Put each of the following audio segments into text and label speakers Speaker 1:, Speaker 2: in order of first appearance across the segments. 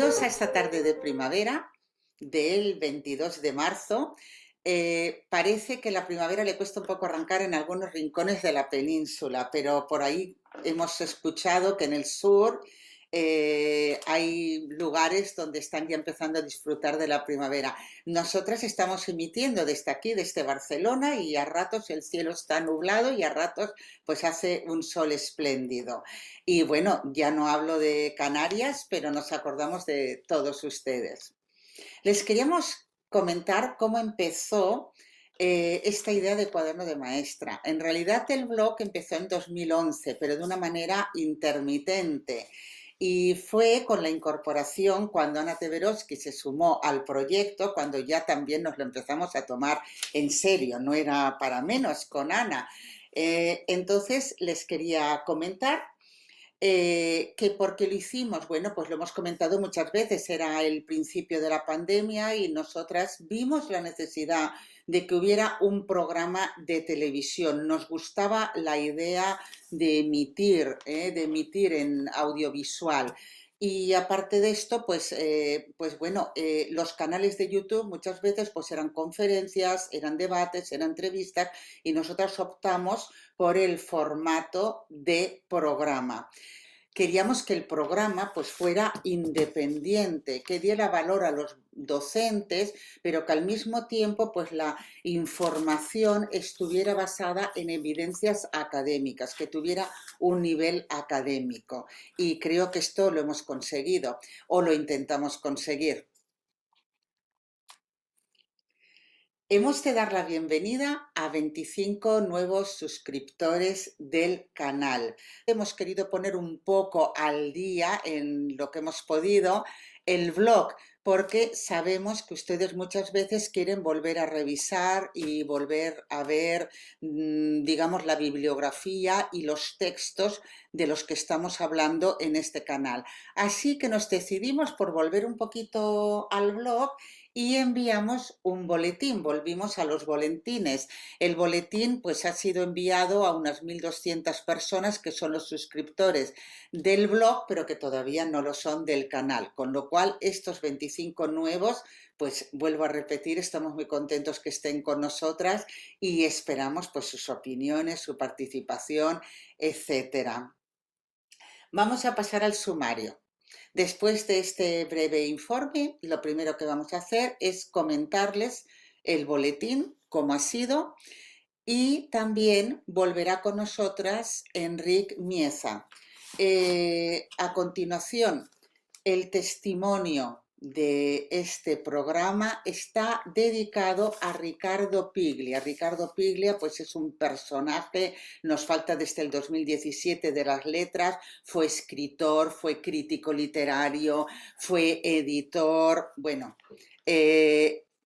Speaker 1: Bienvenidos a esta tarde de primavera del 22 de marzo. Parece que la primavera le cuesta un poco arrancar en algunos rincones de la península, pero por ahí hemos escuchado que en el sur hay lugares donde están ya empezando a disfrutar de la primavera. Nosotras estamos emitiendo desde aquí, desde Barcelona, y a ratos el cielo está nublado y a ratos pues hace un sol espléndido. Y bueno, ya no hablo de Canarias, pero nos acordamos de todos ustedes. Les queríamos comentar cómo empezó esta idea de cuaderno de maestra. En realidad el blog empezó en 2011, pero de una manera intermitente. Y fue con la incorporación cuando Ana Teberovsky se sumó al proyecto, cuando ya también nos lo empezamos a tomar en serio, no era para menos con Ana. Entonces les quería comentar que por qué lo hicimos. Bueno, pues lo hemos comentado muchas veces, era el principio de la pandemia y nosotras vimos la necesidad de que hubiera un programa de televisión. Nos gustaba la idea de emitir en audiovisual. Y aparte de esto, pues bueno, los canales de YouTube muchas veces pues eran conferencias, eran debates, eran entrevistas y nosotras optamos por el formato de programa. Queríamos que el programa pues fuera independiente, que diera valor a los docentes, pero que al mismo tiempo pues la información estuviera basada en evidencias académicas, que tuviera un nivel académico. Y creo que esto lo hemos conseguido o lo intentamos conseguir. Hemos de dar la bienvenida a 25 nuevos suscriptores del canal. Hemos querido poner un poco al día en lo que hemos podido el blog, porque sabemos que ustedes muchas veces quieren volver a revisar y volver a ver, digamos, la bibliografía y los textos de los que estamos hablando en este canal. Así que nos decidimos por volver un poquito al blog y enviamos un boletín, volvimos a los boletines. El boletín pues ha sido enviado a unas 1.200 personas que son los suscriptores del blog, pero que todavía no lo son del canal, con lo cual estos 25 nuevos, pues vuelvo a repetir, estamos muy contentos que estén con nosotras y esperamos pues sus opiniones, su participación, etcétera. Vamos a pasar al sumario. Después de este breve informe, lo primero que vamos a hacer es comentarles el boletín, cómo ha sido, y también volverá con nosotras Enric Mieza. A continuación, el testimonio de este programa está dedicado a Ricardo Piglia. Ricardo Piglia pues es un personaje, nos falta desde el 2017 de las letras, fue escritor, fue crítico literario, fue editor, bueno,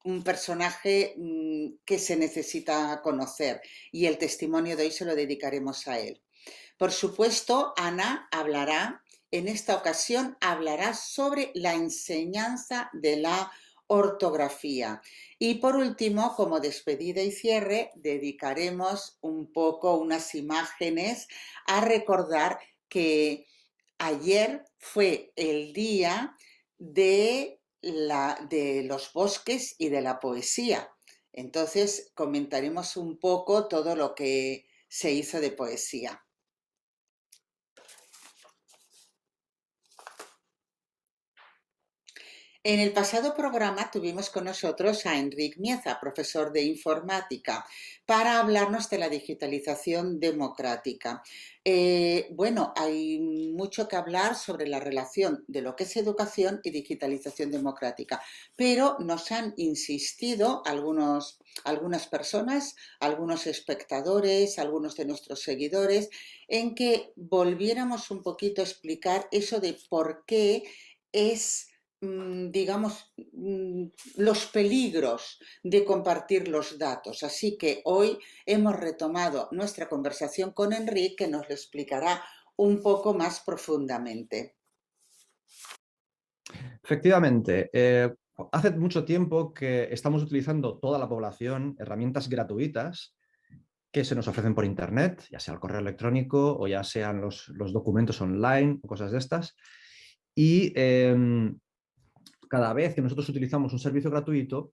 Speaker 1: un personaje que se necesita conocer y el testimonio de hoy se lo dedicaremos a él. Por supuesto, Ana hablará, en esta ocasión hablará sobre la enseñanza de la ortografía. Y por último, como despedida y cierre, dedicaremos un poco unas imágenes a recordar que ayer fue el día de los bosques y de la poesía. Entonces comentaremos un poco todo lo que se hizo de poesía. En el pasado programa tuvimos con nosotros a Enric Mieza, profesor de informática, para hablarnos de la digitalización democrática. Bueno, hay mucho que hablar sobre la relación de lo que es educación y digitalización democrática, pero nos han insistido algunas personas, algunos espectadores, algunos de nuestros seguidores, en que volviéramos un poquito a explicar eso de por qué es digamos, los peligros de compartir los datos. Así que hoy hemos retomado nuestra conversación con Enrique, que nos lo explicará un poco más profundamente.
Speaker 2: Efectivamente, hace mucho tiempo que estamos utilizando toda la población herramientas gratuitas que se nos ofrecen por Internet, ya sea el correo electrónico o ya sean los documentos online o cosas de estas. Y cada vez que nosotros utilizamos un servicio gratuito,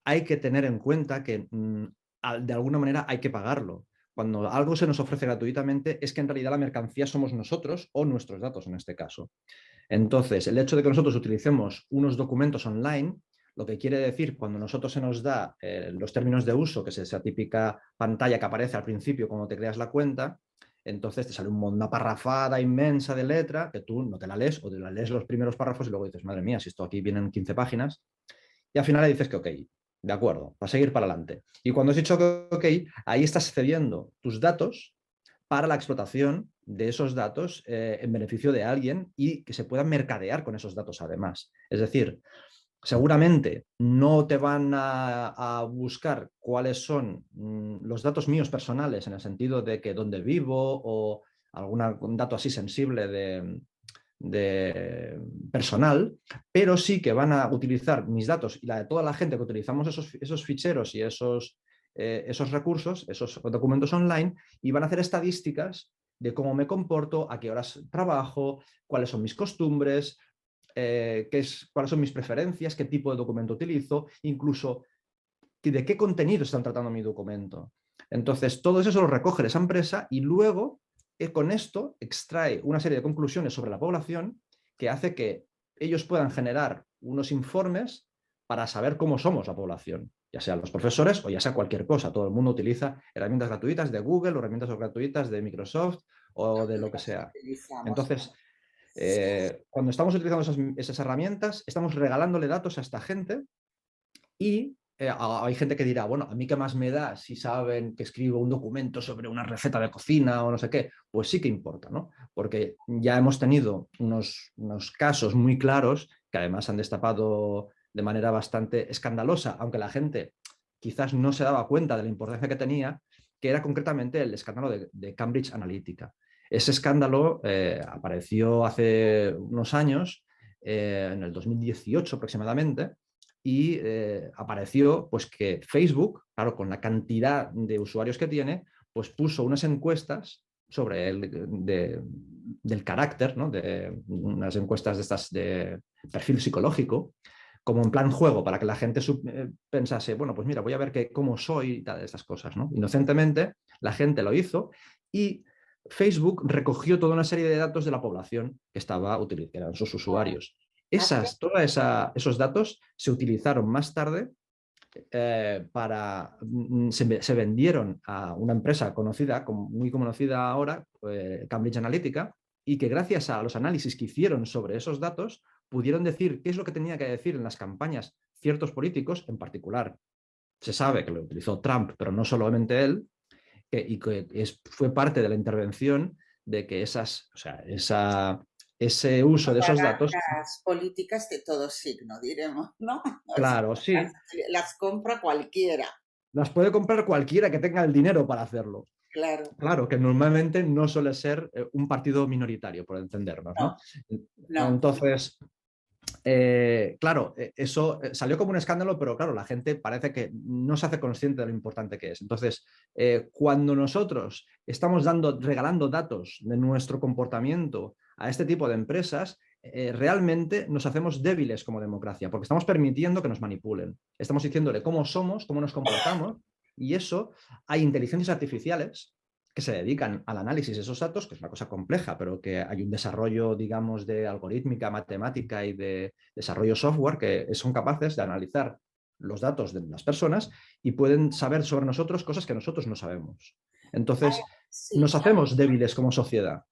Speaker 2: hay que tener en cuenta que de alguna manera hay que pagarlo. Cuando algo se nos ofrece gratuitamente es que en realidad la mercancía somos nosotros o nuestros datos en este caso. Entonces, el hecho de que nosotros utilicemos unos documentos online, lo que quiere decir cuando nosotros se nos da los términos de uso, que es esa típica pantalla que aparece al principio cuando te creas la cuenta, entonces te sale una parrafada inmensa de letra que tú no te la lees o te la lees los primeros párrafos y luego dices, madre mía, si esto aquí vienen 15 páginas, y al final le dices que ok, de acuerdo, para seguir para adelante. Y cuando has dicho que ok, ahí estás cediendo tus datos para la explotación de esos datos en beneficio de alguien y que se pueda mercadear con esos datos además. Es decir, seguramente no te van a buscar cuáles son los datos míos personales en el sentido de que dónde vivo o algún dato así sensible de personal, pero sí que van a utilizar mis datos y la de toda la gente que utilizamos esos ficheros y esos recursos, esos documentos online, y van a hacer estadísticas de cómo me comporto, a qué horas trabajo, cuáles son mis costumbres, cuáles son mis preferencias, qué tipo de documento utilizo, incluso de qué contenido están tratando mi documento. Entonces, todo eso lo recoge esa empresa y luego con esto extrae una serie de conclusiones sobre la población que hace que ellos puedan generar unos informes para saber cómo somos la población, ya sea los profesores o ya sea cualquier cosa. Todo el mundo utiliza herramientas gratuitas de Google o herramientas gratuitas de Microsoft o de lo que
Speaker 1: Las
Speaker 2: sea.
Speaker 1: utilizamos.
Speaker 2: Entonces,
Speaker 1: Sí.
Speaker 2: cuando estamos utilizando esas herramientas, estamos regalándole datos a esta gente y hay gente que dirá, bueno, ¿a mí qué más me da si saben que escribo un documento sobre una receta de cocina o no sé qué? Pues sí que importa, ¿no? Porque ya hemos tenido unos casos muy claros que además han destapado de manera bastante escandalosa, aunque la gente quizás no se daba cuenta de la importancia que tenía, que era concretamente el escándalo de Cambridge Analytica. Ese escándalo apareció hace unos años, en el 2018 aproximadamente, y apareció pues que Facebook, claro, con la cantidad de usuarios que tiene, pues puso unas encuestas sobre del carácter, ¿no? De unas encuestas de estas de perfil psicológico, como en plan juego, para que la gente pensase, bueno, pues mira, voy a ver cómo soy y tal, de estas cosas, ¿no? Inocentemente, la gente lo hizo y Facebook recogió toda una serie de datos de la población que estaba utilizando, que eran sus usuarios.
Speaker 1: Hace,
Speaker 2: Esos datos se utilizaron más tarde se vendieron a una empresa conocida, muy conocida ahora, Cambridge Analytica, y que gracias a los análisis que hicieron sobre esos datos, pudieron decir qué es lo que tenía que decir en las campañas ciertos políticos, en particular. Se sabe que lo utilizó Trump, pero no solamente él, fue parte de la intervención de que ese uso de esos datos.
Speaker 1: las políticas de todo signo, diremos, ¿no? O sea,
Speaker 2: Claro, sí,
Speaker 1: las compra cualquiera,
Speaker 2: las puede comprar cualquiera que tenga el dinero para hacerlo.
Speaker 1: claro.
Speaker 2: Claro, que normalmente no suele ser un partido minoritario, por entendernos,
Speaker 1: No,
Speaker 2: ¿no?
Speaker 1: no.
Speaker 2: Entonces, claro, eso salió como un escándalo, pero claro, la gente parece que no se hace consciente de lo importante que es. Entonces, cuando nosotros estamos regalando datos de nuestro comportamiento a este tipo de empresas, realmente nos hacemos débiles como democracia, porque estamos permitiendo que nos manipulen. Estamos diciéndole cómo somos, cómo nos comportamos, y eso hay inteligencias artificiales que se dedican al análisis de esos datos, que es una cosa compleja, pero que hay un desarrollo, digamos, de algorítmica, matemática y de desarrollo software que son capaces de analizar los datos de las personas y pueden saber sobre nosotros cosas que nosotros no sabemos. Entonces,
Speaker 1: Sí.
Speaker 2: nos hacemos débiles como sociedad.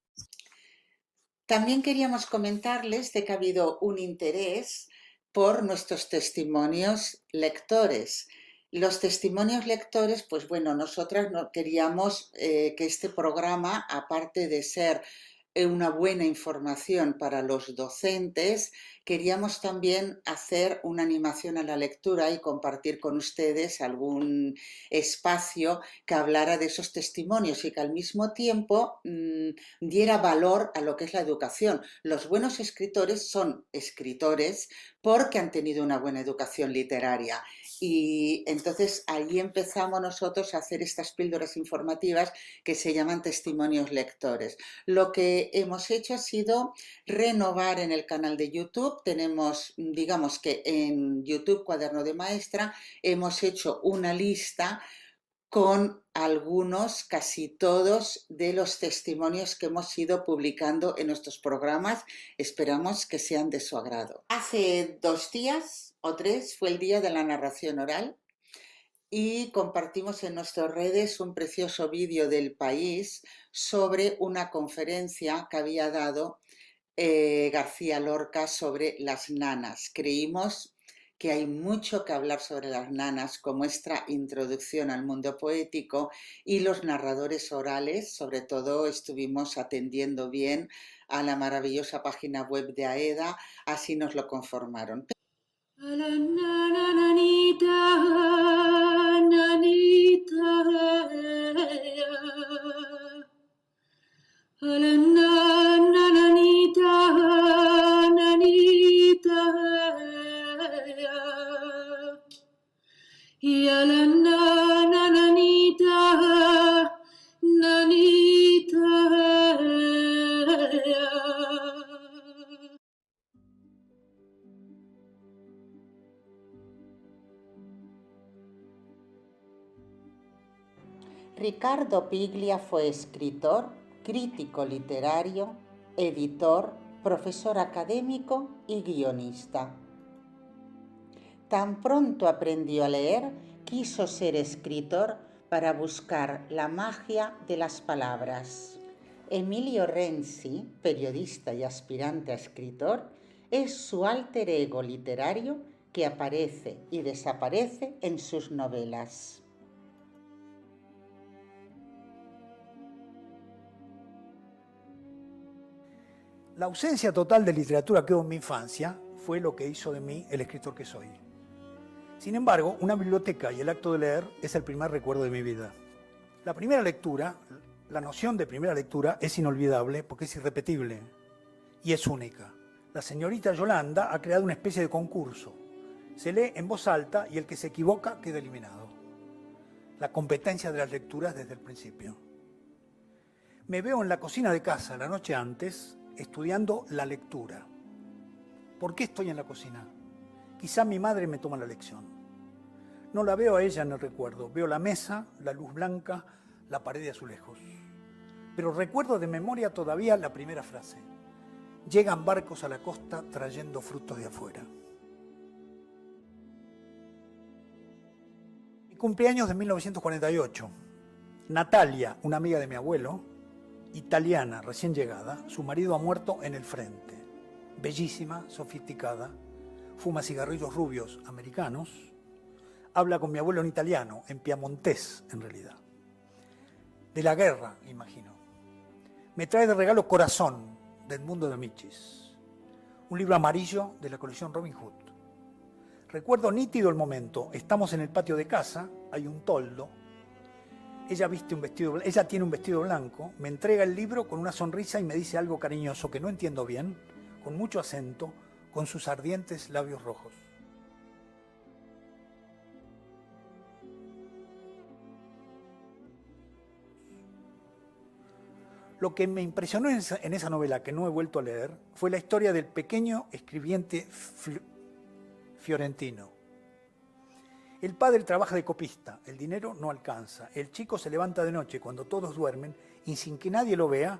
Speaker 1: También queríamos comentarles de que ha habido un interés por nuestros testimonios lectores. Los testimonios lectores, pues bueno, nosotras no queríamos que este programa, aparte de ser una buena información para los docentes, queríamos también hacer una animación a la lectura y compartir con ustedes algún espacio que hablara de esos testimonios y que al mismo tiempo diera valor a lo que es la educación. Los buenos escritores son escritores porque han tenido una buena educación literaria. Y entonces ahí empezamos nosotros a hacer estas píldoras informativas que se llaman testimonios lectores. Lo que hemos hecho ha sido renovar en el canal de YouTube YouTube tenemos, digamos que en YouTube Cuaderno de Maestra hemos hecho una lista con algunos, casi todos, de los testimonios que hemos ido publicando en nuestros programas. Esperamos que sean de su agrado. Hace 2 días o 3 fue el día de la narración oral y compartimos en nuestras redes un precioso vídeo del País sobre una conferencia que había dado García Lorca sobre las nanas. Creímos que hay mucho que hablar sobre las nanas con nuestra introducción al mundo poético, y los narradores orales, sobre todo, estuvimos atendiendo bien a la maravillosa página web de AEDA, así nos lo conformaron. Ricardo Piglia fue escritor, crítico literario, editor, profesor académico y guionista. Tan pronto aprendió a leer, quiso ser escritor para buscar la magia de las palabras. Emilio Renzi, periodista y aspirante a escritor, es su alter ego literario que aparece y desaparece en sus novelas.
Speaker 3: La ausencia total de literatura que hubo en mi infancia fue lo que hizo de mí el escritor que soy. Sin embargo, una biblioteca y el acto de leer es el primer recuerdo de mi vida. La primera lectura, la noción de primera lectura es inolvidable porque es irrepetible y es única. La señorita Yolanda ha creado una especie de concurso. Se lee en voz alta y el que se equivoca queda eliminado. La competencia de las lecturas desde el principio. Me veo en la cocina de casa la noche antes estudiando la lectura. ¿Por qué estoy en la cocina? Quizá mi madre me toma la lección. No la veo a ella en el recuerdo. Veo la mesa, la luz blanca, la pared de azulejos. Pero recuerdo de memoria todavía la primera frase. Llegan barcos a la costa trayendo frutos de afuera. Mi cumpleaños de 1948. Natalia, una amiga de mi abuelo, italiana, recién llegada, su marido ha muerto en el frente. Bellísima, sofisticada, fuma cigarrillos rubios americanos, habla con mi abuelo en italiano, en piamontés en realidad. De la guerra, imagino. Me trae de regalo Corazón, del Mundo de Amichis, un libro amarillo de la colección Robin Hood. Recuerdo nítido el momento, estamos en el patio de casa, hay un toldo. Ella tiene un vestido blanco, me entrega el libro con una sonrisa y me dice algo cariñoso que no entiendo bien, con mucho acento, con sus ardientes labios rojos. Lo que me impresionó en esa novela, que no he vuelto a leer, fue la historia del pequeño escribiente fiorentino. El padre trabaja de copista, el dinero no alcanza. El chico se levanta de noche cuando todos duermen y sin que nadie lo vea,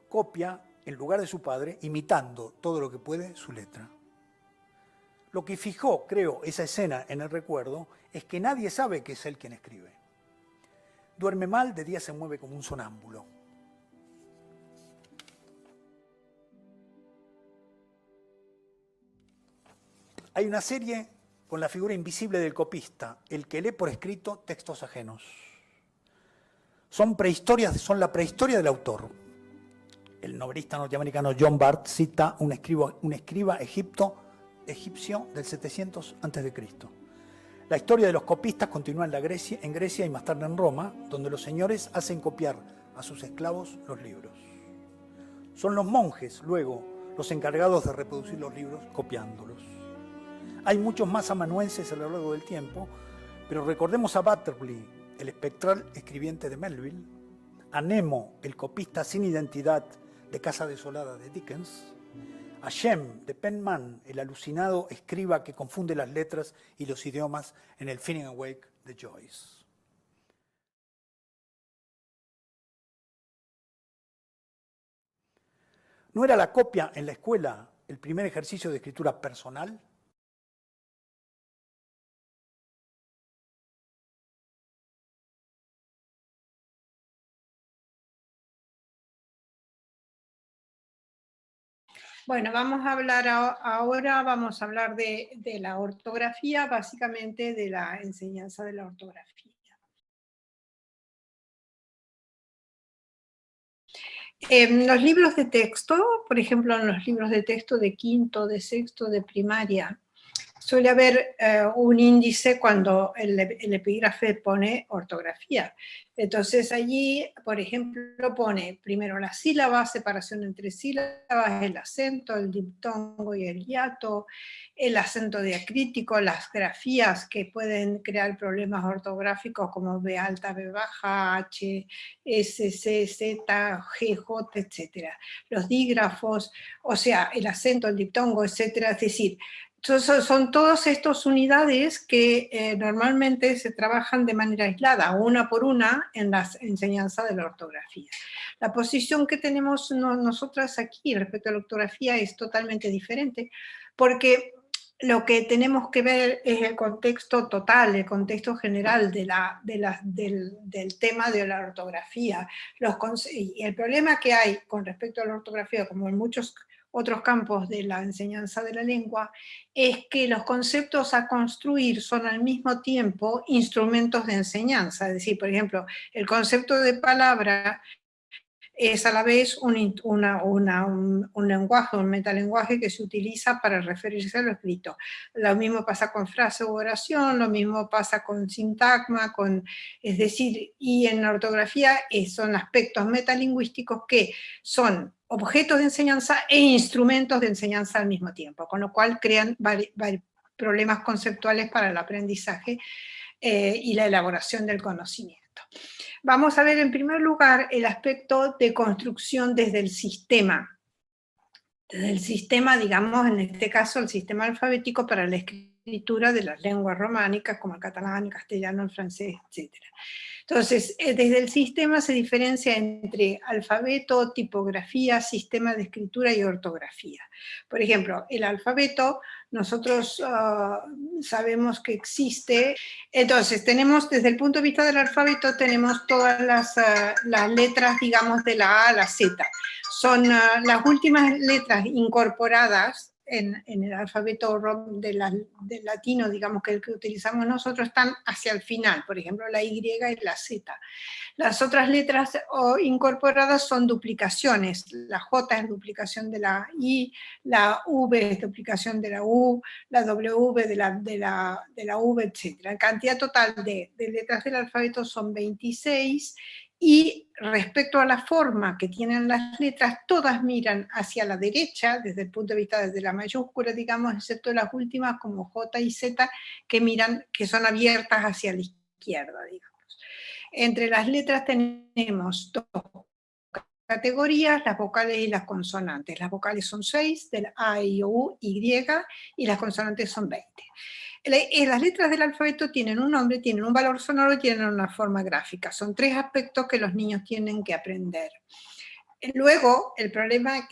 Speaker 3: copia en lugar de su padre, imitando todo lo que puede su letra. Lo que fijó, creo, esa escena en el recuerdo es que nadie sabe que es él quien escribe. Duerme mal, de día se mueve como un sonámbulo. Hay una serie con la figura invisible del copista, el que lee por escrito textos ajenos. Son la prehistoria del autor. El novelista norteamericano John Barth cita un escriba egipcio del 700 a.C. La historia de los copistas continúa en Grecia y más tarde en Roma, donde los señores hacen copiar a sus esclavos los libros. Son los monjes, luego, los encargados de reproducir los libros copiándolos. Hay muchos más amanuenses a lo largo del tiempo, pero recordemos a Butterfly, el espectral escribiente de Melville, a Nemo, el copista sin identidad de Casa Desolada de Dickens, Hashem, de Penn Man, el alucinado escriba que confunde las letras y los idiomas en el Feeling Awake de Joyce. ¿No era la copia en la escuela el primer ejercicio de escritura personal?
Speaker 4: Bueno, vamos a hablar ahora, vamos a hablar de la ortografía, básicamente de la enseñanza de la ortografía. En los libros de texto, por ejemplo, en los libros de texto de quinto, de sexto, de primaria, suele haber un índice cuando el epígrafe pone ortografía. Entonces allí, por ejemplo, pone primero la sílaba, separación entre sílabas, el acento, el diptongo y el hiato, el acento diacrítico, las grafías que pueden crear problemas ortográficos como B alta, B baja, H, S, C, Z, G, J, etc. Los dígrafos, o sea, el acento, el diptongo, etc. Es decir, son todas estas unidades que normalmente se trabajan de manera aislada, una por una, en la enseñanza de la ortografía. La posición que tenemos nosotras aquí respecto a la ortografía es totalmente diferente, porque lo que tenemos que ver es el contexto total, el contexto general del tema de la ortografía. Y el problema que hay con respecto a la ortografía, como en muchos otros campos de la enseñanza de la lengua, es que los conceptos a construir son al mismo tiempo instrumentos de enseñanza. Es decir, por ejemplo, el concepto de palabra es a la vez un lenguaje, un metalenguaje que se utiliza para referirse a lo escrito. Lo mismo pasa con frase u oración, lo mismo pasa con sintagma, es decir, y en la ortografía son aspectos metalingüísticos que son objetos de enseñanza e instrumentos de enseñanza al mismo tiempo, con lo cual crean problemas conceptuales para el aprendizaje y la elaboración del conocimiento. Vamos a ver en primer lugar el aspecto de construcción desde el sistema. Desde el sistema, digamos, en este caso, el sistema alfabético para la escritura de las lenguas románicas, como el catalán, el castellano, el francés, etc. Entonces, desde el sistema se diferencia entre alfabeto, tipografía, sistema de escritura y ortografía. Por ejemplo, el alfabeto, nosotros sabemos que existe. Entonces, tenemos, desde el punto de vista del alfabeto, tenemos todas las letras, digamos, de la A a la Z. Son las últimas letras incorporadas en el alfabeto del latino, digamos, que el que utilizamos nosotros, están hacia el final, por ejemplo, la Y y la Z. Las otras letras incorporadas son duplicaciones. La J es duplicación de la I, la V es duplicación de la U, la W de la V, etc. La cantidad total de letras del alfabeto son 26, y respecto a la forma que tienen las letras, todas miran hacia la derecha, desde el punto de vista de la mayúscula, digamos, excepto las últimas como J y Z, que son abiertas hacia la izquierda, digamos. Entre las letras tenemos dos categorías, las vocales y las consonantes. Las vocales son 6, del A, I, O, U, Y, y las consonantes son 20. Las letras del alfabeto tienen un nombre, tienen un valor sonoro y tienen una forma gráfica. Son 3 aspectos que los niños tienen que aprender. Luego,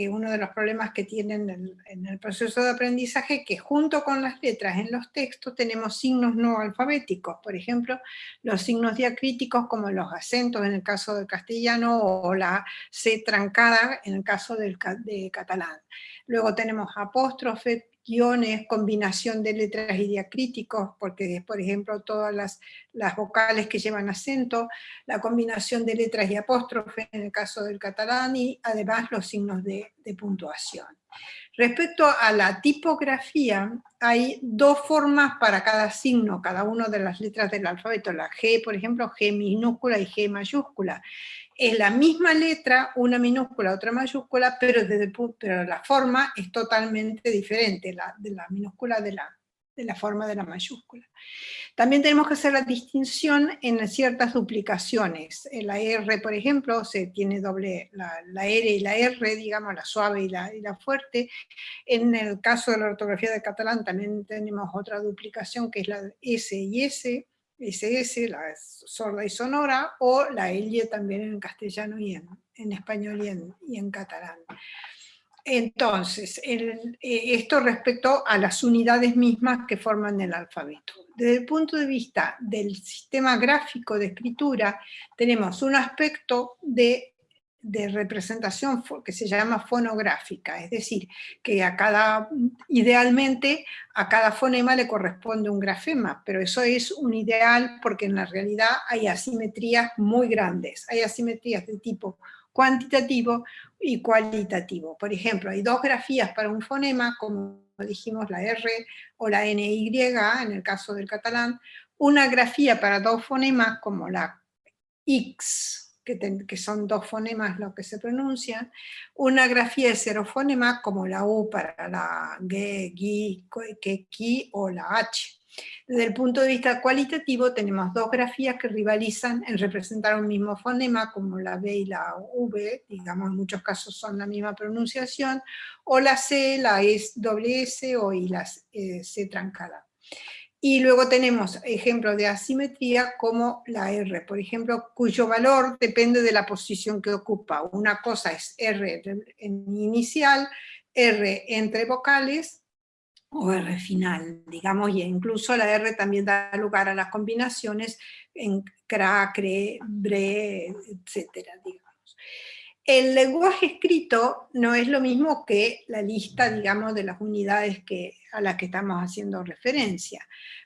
Speaker 4: uno de los problemas que tienen en el proceso de aprendizaje, que junto con las letras en los textos tenemos signos no alfabéticos, por ejemplo, los signos diacríticos como los acentos en el caso del castellano o la C trancada en el caso de catalán. Luego tenemos apóstrofes, guiones, combinación de letras y diacríticos, porque por ejemplo todas las vocales que llevan acento, la combinación de letras y apóstrofes en el caso del catalán, y además los signos de puntuación. Respecto a la tipografía, hay 2 formas para cada signo, cada una de las letras del alfabeto. La G, por ejemplo, G minúscula y G mayúscula. Es la misma letra, una minúscula, otra mayúscula, pero la forma es totalmente diferente, de la minúscula de la forma de la mayúscula. También tenemos que hacer la distinción en ciertas duplicaciones. En la R, por ejemplo, se tiene doble, la R y la R, digamos, la suave y la fuerte. En el caso de la ortografía de catalán también tenemos otra duplicación, que es la S y S, SS, la sorda y sonora, o la L también en castellano y en español y en catalán. Entonces, esto respecto a las unidades mismas que forman el alfabeto. Desde el punto de vista del sistema gráfico de escritura, tenemos un aspecto de representación que se llama fonográfica, es decir, que idealmente a cada fonema le corresponde un grafema, pero eso es un ideal porque en la realidad hay asimetrías muy grandes, hay asimetrías de tipo cuantitativo y cualitativo. Por ejemplo, hay dos grafías para un fonema, como dijimos, la R o la NY, en el caso del catalán, una grafía para dos fonemas, como la X, que son dos fonemas lo que se pronuncian, una grafía de cero fonema, como la U para la G, Gi, que, Ki, o la H. Desde el punto de vista cualitativo tenemos dos grafías que rivalizan en representar un mismo fonema, como la B y la V, digamos en muchos casos son la misma pronunciación, o la C, la doble S o y la C trancada. Y luego tenemos ejemplos de asimetría como la R, por ejemplo, cuyo valor depende de la posición que ocupa. Una cosa es R en inicial, R entre vocales, o R final, digamos, y incluso la R también da lugar a las combinaciones en cra, cre, bre, etcétera, digamos. El lenguaje escrito no es lo mismo que la lista, digamos, de las unidades a las que estamos haciendo referencia.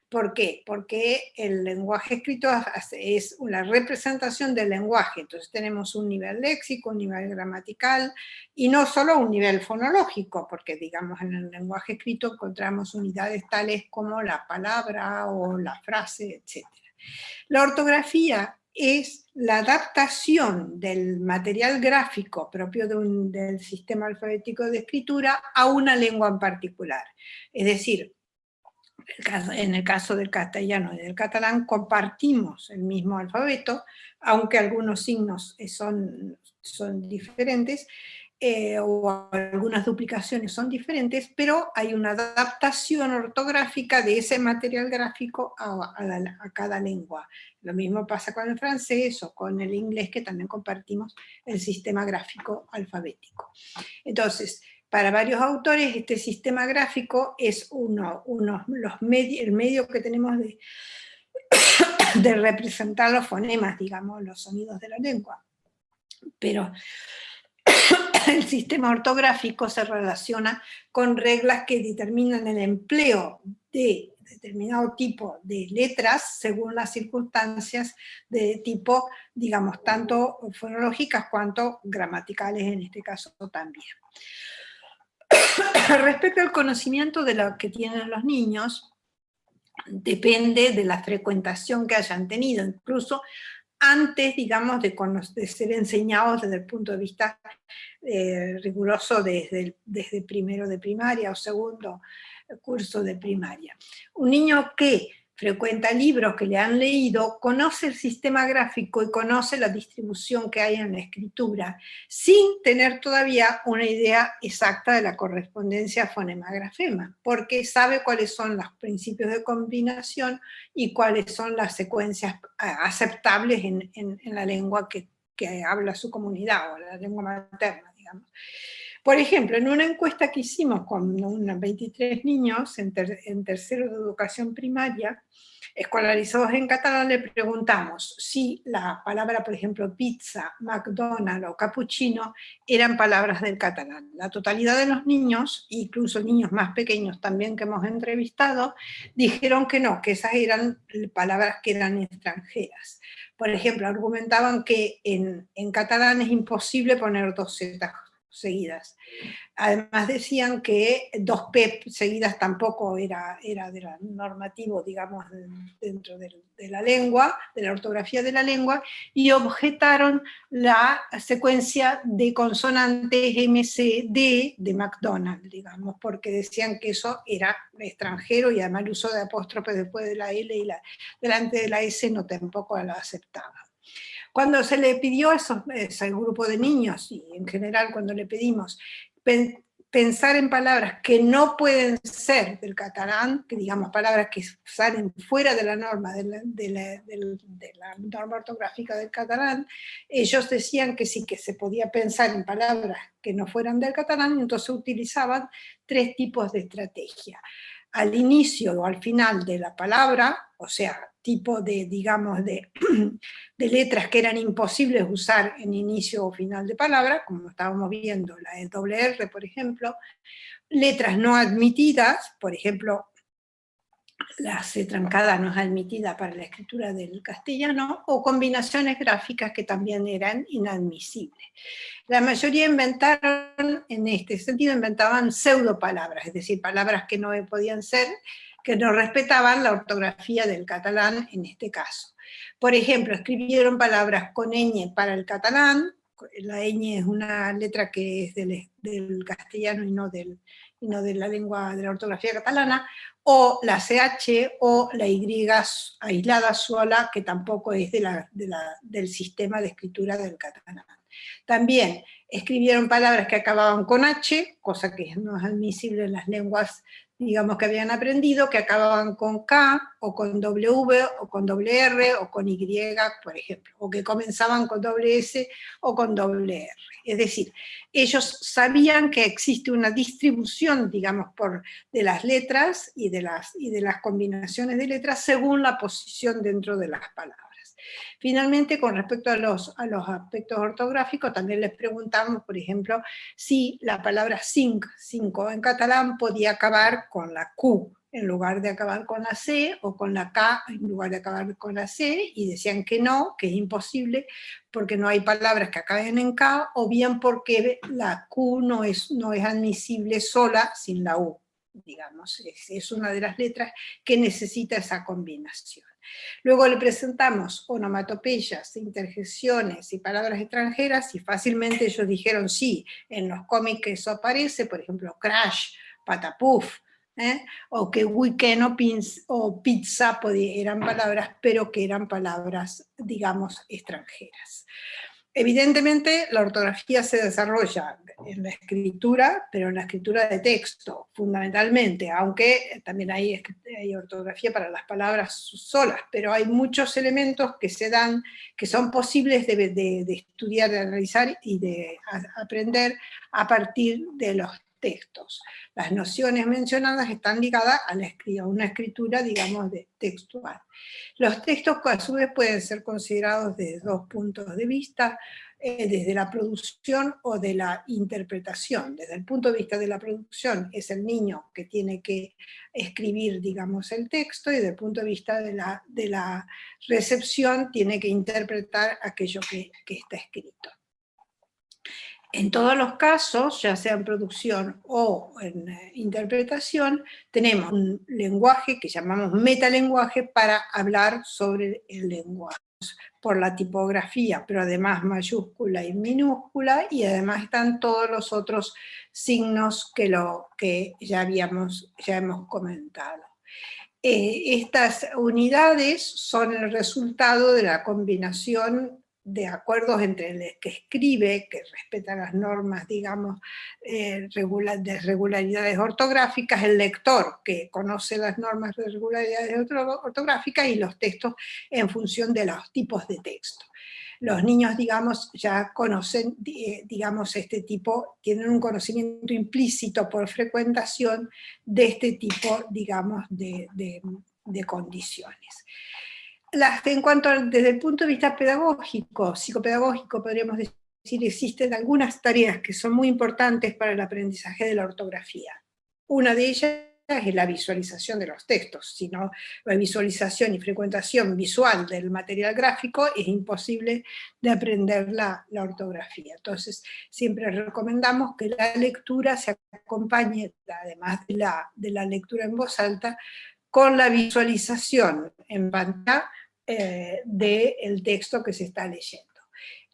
Speaker 4: ¿Por qué? Porque el lenguaje escrito es una representación del lenguaje, entonces tenemos un nivel léxico, un nivel gramatical, y no solo un nivel fonológico, porque digamos en el lenguaje escrito encontramos unidades tales como la palabra o la frase, etc. La ortografía es la adaptación del material gráfico propio del sistema alfabético de escritura a una lengua en particular. Es decir, en el caso del castellano y del catalán compartimos el mismo alfabeto, aunque algunos signos son diferentes, o algunas duplicaciones son diferentes, pero hay una adaptación ortográfica de ese material gráfico a cada lengua. Lo mismo pasa con el francés o con el inglés, que también compartimos el sistema gráfico alfabético. Entonces, para varios autores este sistema gráfico es el medio que tenemos de representar los fonemas, digamos, los sonidos de la lengua. Pero el sistema ortográfico se relaciona con reglas que determinan el empleo de determinado tipo de letras según las circunstancias de tipo, digamos, tanto fonológicas cuanto gramaticales en este caso también. Respecto al conocimiento de lo que tienen los niños, depende de la frecuentación que hayan tenido, incluso antes, digamos, de ser enseñados desde el punto de vista riguroso desde primero de primaria o segundo curso de primaria. Un niño que frecuenta libros que le han leído, conoce el sistema gráfico y conoce la distribución que hay en la escritura, sin tener todavía una idea exacta de la correspondencia fonema-grafema, porque sabe cuáles son los principios de combinación y cuáles son las secuencias aceptables en la lengua que habla su comunidad, o la lengua materna, digamos. Por ejemplo, en una encuesta que hicimos con unos 23 niños en tercero de educación primaria, escolarizados en catalán, le preguntamos si la palabra, por ejemplo, pizza, McDonald's o cappuccino eran palabras del catalán. La totalidad de los niños, incluso niños más pequeños también que hemos entrevistado, dijeron que no, que esas eran palabras que eran extranjeras. Por ejemplo, argumentaban que en catalán es imposible poner dos zetas seguidas. Además decían que 2P seguidas tampoco era de la normativo, digamos, dentro de la lengua, de la ortografía de la lengua, y objetaron la secuencia de consonantes MCD de McDonald, digamos, porque decían que eso era extranjero y además el uso de apóstrofes después de la L y delante de la S no tampoco la aceptaba. Cuando se le pidió a ese grupo de niños, y en general cuando le pedimos pensar en palabras que no pueden ser del catalán, que digamos palabras que salen fuera de la norma, de la norma ortográfica del catalán, ellos decían que sí, que se podía pensar en palabras que no fueran del catalán, y entonces utilizaban 3 tipos de estrategia. Al inicio o al final de la palabra, o sea, tipo de, digamos, de letras que eran imposibles usar en inicio o final de palabra, como estábamos viendo, la doble R, por ejemplo, letras no admitidas, por ejemplo, la C trancada no es admitida para la escritura del castellano, o combinaciones gráficas que también eran inadmisibles. La mayoría inventaron, en este sentido, inventaban pseudopalabras, es decir, palabras que no podían ser, que no respetaban la ortografía del catalán en este caso. Por ejemplo, escribieron palabras con ñ para el catalán, la ñ es una letra que es del castellano y no de la lengua de la ortografía catalana, o la CH o la Y aislada sola, que tampoco es del sistema de escritura del catalán. También escribieron palabras que acababan con H, cosa que no es admisible en las lenguas, digamos, que habían aprendido, que acababan con K, o con W, o con doble R, o con Y, por ejemplo, o que comenzaban con doble S, o con doble R. Es decir, ellos sabían que existe una distribución, digamos, de las letras y de las combinaciones de letras según la posición dentro de las palabras. Finalmente, con respecto a los aspectos ortográficos, también les preguntamos, por ejemplo, si la palabra cinco en catalán podía acabar con la Q en lugar de acabar con la C, o con la K en lugar de acabar con la C, y decían que no, que es imposible, porque no hay palabras que acaben en K, o bien porque la Q no es admisible sola sin la U, digamos, es una de las letras que necesita esa combinación. Luego le presentamos onomatopeyas, interjecciones y palabras extranjeras, y fácilmente ellos dijeron sí, en los cómics eso aparece, por ejemplo, crash, patapuf, o que weekend o pizza eran palabras, pero que eran palabras, digamos, extranjeras. Evidentemente, la ortografía se desarrolla en la escritura, pero en la escritura de texto, fundamentalmente, aunque también hay ortografía para las palabras solas, pero hay muchos elementos que se dan, que son posibles de estudiar, de analizar y de aprender a partir de los textos. Las nociones mencionadas están ligadas a una escritura, digamos, textual. Los textos a su vez pueden ser considerados desde 2 puntos de vista, desde la producción o de la interpretación. Desde el punto de vista de la producción es el niño que tiene que escribir, digamos, el texto, y desde el punto de vista de la recepción tiene que interpretar aquello que está escrito. En todos los casos, ya sea en producción o en interpretación, tenemos un lenguaje que llamamos metalenguaje para hablar sobre el lenguaje, por la tipografía, pero además mayúscula y minúscula, y además están todos los otros signos que ya hemos comentado. Estas unidades son el resultado de la combinación de acuerdos entre el que escribe, que respeta las normas, digamos, de regularidades ortográficas, el lector, que conoce las normas de regularidades ortográficas, y los textos en función de los tipos de texto. Los niños, digamos, ya conocen, digamos, este tipo, tienen un conocimiento implícito por frecuentación de este tipo, digamos, de condiciones. En cuanto desde el punto de vista pedagógico, psicopedagógico, podríamos decir, existen algunas tareas que son muy importantes para el aprendizaje de la ortografía. Una de ellas es la visualización de los textos, sino la visualización y frecuentación visual del material gráfico es imposible de aprender la ortografía. Entonces, siempre recomendamos que la lectura se acompañe, además de la lectura en voz alta, con la visualización en pantalla del texto que se está leyendo.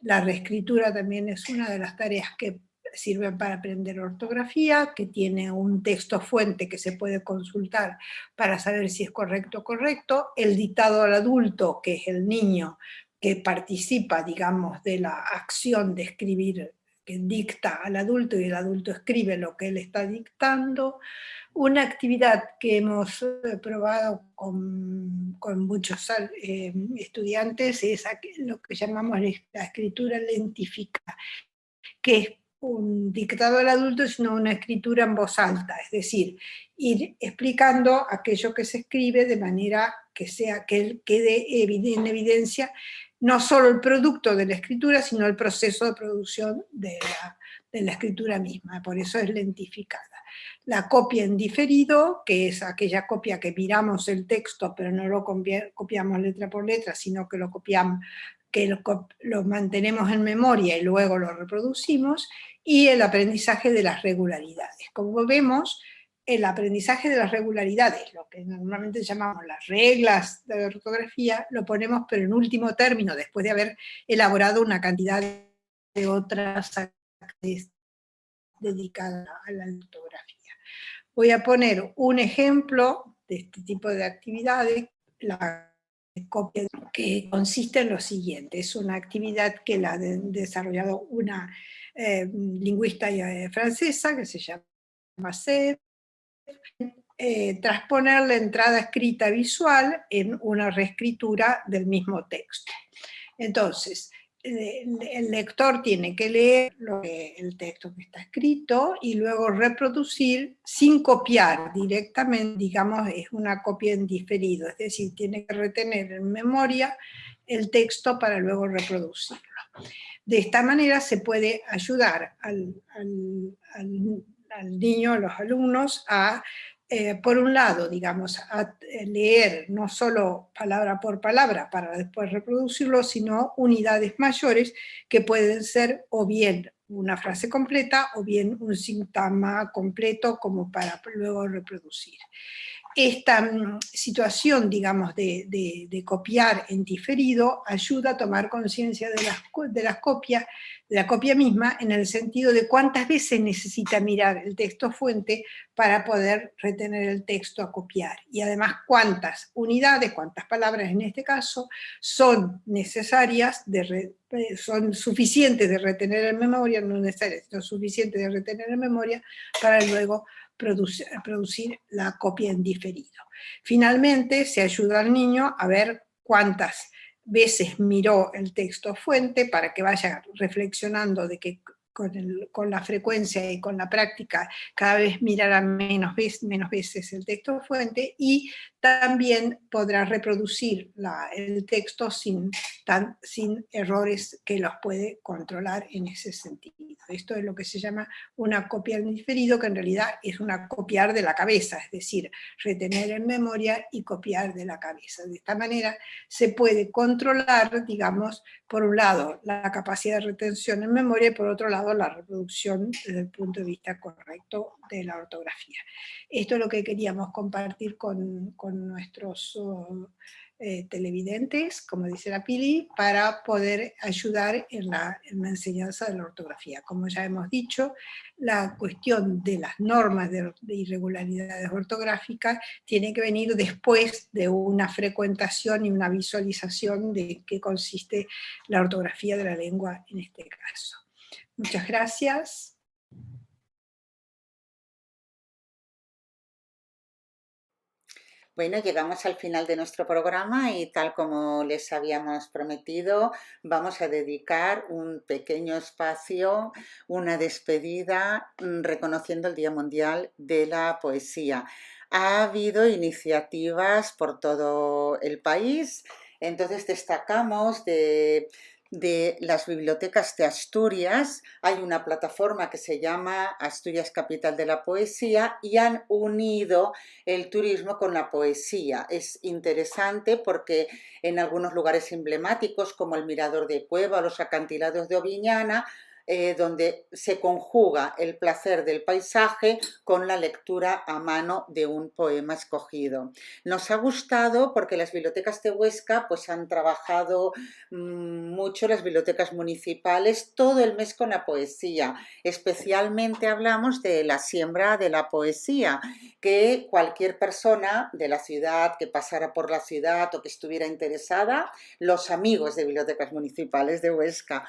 Speaker 4: La reescritura también es una de las tareas que sirven para aprender ortografía, que tiene un texto fuente que se puede consultar para saber si es correcto o correcto. El dictado al adulto, que es el niño que participa, digamos, de la acción de escribir, que dicta al adulto y el adulto escribe lo que él está dictando. Una actividad que hemos probado con muchos estudiantes es lo que llamamos la escritura lentificada, que es un dictado al adulto, sino una escritura en voz alta, es decir, ir explicando aquello que se escribe de manera que quede en evidencia no solo el producto de la escritura, sino el proceso de producción de la escritura misma, por eso es lentificada. La copia en diferido, que es aquella copia que miramos el texto, pero no lo copiamos letra por letra, sino que lo copiamos, que lo mantenemos en memoria y luego lo reproducimos, y el aprendizaje de las regularidades. Como vemos, el aprendizaje de las regularidades, lo que normalmente llamamos las reglas de ortografía, lo ponemos pero en último término, después de haber elaborado una cantidad de otras actividades dedicadas a la ortografía. Voy a poner un ejemplo de este tipo de actividades, la copia, que consiste en lo siguiente. Es una actividad que la ha desarrollado una lingüista francesa que se llama Seb, transponer la entrada escrita visual en una reescritura del mismo texto. Entonces, el lector tiene que leer el texto que está escrito y luego reproducir sin copiar directamente, digamos, es una copia en diferido, es decir, tiene que retener en memoria el texto para luego reproducirlo. De esta manera se puede ayudar al niño, a los alumnos, a por un lado, digamos, a leer no solo palabra por palabra para después reproducirlo, sino unidades mayores que pueden ser o bien una frase completa o bien un sintagma completo como para luego reproducir. Esta situación, digamos, de copiar en diferido ayuda a tomar conciencia de la copia misma, en el sentido de cuántas veces necesita mirar el texto fuente para poder retener el texto a copiar, y además cuántas unidades, cuántas palabras en este caso, son necesarias, son suficientes de retener en memoria, no necesarias, sino suficientes de retener en memoria para luego producir la copia en diferido. Finalmente, se ayuda al niño a ver cuántas veces miró el texto fuente para que vaya reflexionando de que con la frecuencia y con la práctica cada vez mirará menos veces el texto fuente, y también podrá reproducir el texto sin errores que los puede controlar en ese sentido. Esto es lo que se llama una copia en diferido, que en realidad es una copiar de la cabeza, es decir, retener en memoria y copiar de la cabeza. De esta manera se puede controlar, digamos, por un lado la capacidad de retención en memoria y por otro lado la reproducción desde el punto de vista correcto de la ortografía. Esto es lo que queríamos compartir con nuestros televidentes, como dice la Pili, para poder ayudar en la enseñanza de la ortografía. Como ya hemos dicho, la cuestión de las normas de irregularidades ortográficas tiene que venir después de una frecuentación y una visualización de qué consiste la ortografía de la lengua en este caso. Muchas gracias.
Speaker 1: Bueno, llegamos al final de nuestro programa y tal como les habíamos prometido, vamos a dedicar un pequeño espacio, una despedida, reconociendo el Día Mundial de la Poesía. Ha habido iniciativas por todo el país, entonces destacamos de de las bibliotecas de Asturias. Hay una plataforma que se llama Asturias Capital de la Poesía y han unido el turismo con la poesía. Es interesante porque en algunos lugares emblemáticos como el Mirador de Cueva o los acantilados de Oviñana, donde se conjuga el placer del paisaje con la lectura a mano de un poema escogido. Nos ha gustado porque las bibliotecas de Huesca pues, han trabajado mucho, las bibliotecas municipales, todo el mes con la poesía. Especialmente hablamos de la siembra de la poesía, que cualquier persona de la ciudad que pasara por la ciudad o que estuviera interesada, los amigos de bibliotecas municipales de Huesca,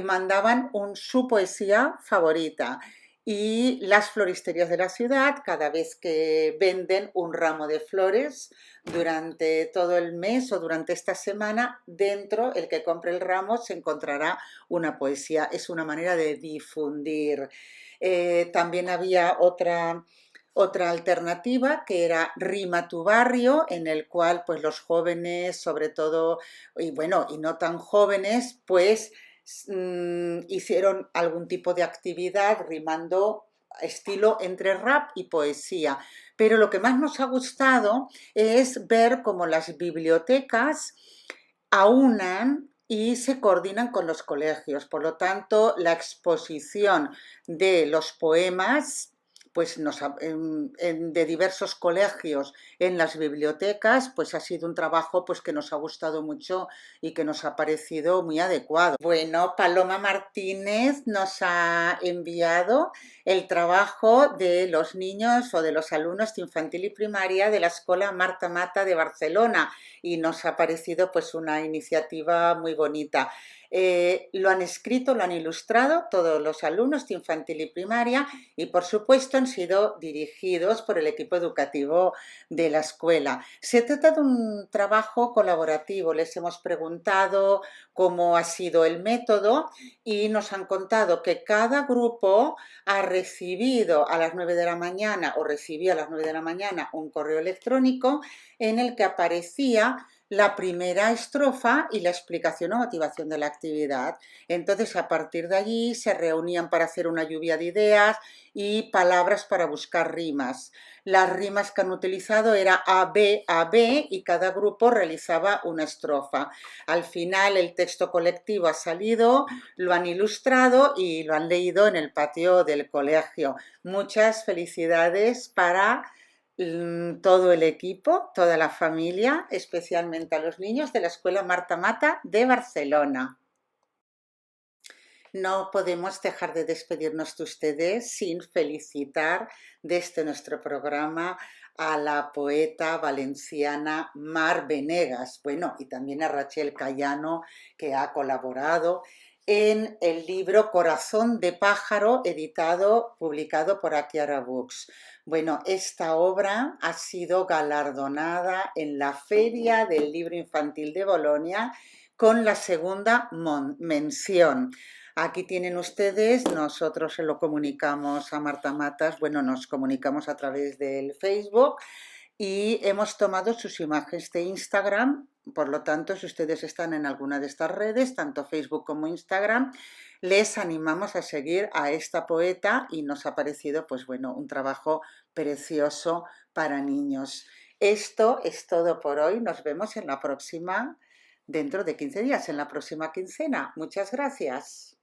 Speaker 1: mandaban su poesía favorita. Y las floristerías de la ciudad, cada vez que venden un ramo de flores durante todo el mes o durante esta semana, dentro, el que compre el ramo se encontrará una poesía. Es una manera de difundir. También había otra alternativa que era Rima tu barrio, en el cual pues los jóvenes, sobre todo, y bueno, y no tan jóvenes, pues hicieron algún tipo de actividad rimando estilo entre rap y poesía. Pero lo que más nos ha gustado es ver cómo las bibliotecas aunan y se coordinan con los colegios. Por lo tanto, la exposición de los poemas pues de diversos colegios en las bibliotecas, pues ha sido un trabajo pues, que nos ha gustado mucho y que nos ha parecido muy adecuado. Bueno, Paloma Martínez nos ha enviado el trabajo de los niños o de los alumnos de infantil y primaria de la Escuela Marta Mata de Barcelona y nos ha parecido pues, una iniciativa muy bonita. Lo han escrito, lo han ilustrado todos los alumnos de infantil y primaria y por supuesto han sido dirigidos por el equipo educativo de la escuela. Se trata de un trabajo colaborativo, les hemos preguntado cómo ha sido el método y nos han contado que cada grupo ha recibido a las 9 de la mañana o recibía a las 9 de la mañana un correo electrónico en el que aparecía la primera estrofa y la explicación o motivación de la actividad. Entonces, a partir de allí se reunían para hacer una lluvia de ideas y palabras para buscar rimas. Las rimas que han utilizado era A, B y cada grupo realizaba una estrofa. Al final el texto colectivo ha salido, lo han ilustrado y lo han leído en el patio del colegio. Muchas felicidades para todo el equipo, toda la familia, especialmente a los niños de la Escuela Marta Mata de Barcelona. No podemos dejar de despedirnos de ustedes sin felicitar desde nuestro programa a la poeta valenciana Mar Venegas, bueno, y también a Rachel Cayano, que ha colaborado en el libro Corazón de pájaro, publicado por Akiara Books. Bueno, esta obra ha sido galardonada en la Feria del Libro Infantil de Bolonia con la segunda mención. Aquí tienen ustedes, nosotros se lo comunicamos a Marta Matas, bueno, nos comunicamos a través del Facebook y hemos tomado sus imágenes de Instagram. Por lo tanto, si ustedes están en alguna de estas redes, tanto Facebook como Instagram, les animamos a seguir a esta poeta y nos ha parecido, pues bueno, un trabajo precioso para niños. Esto es todo por hoy. Nos vemos en la próxima, dentro de 15 días, en la próxima quincena. Muchas gracias.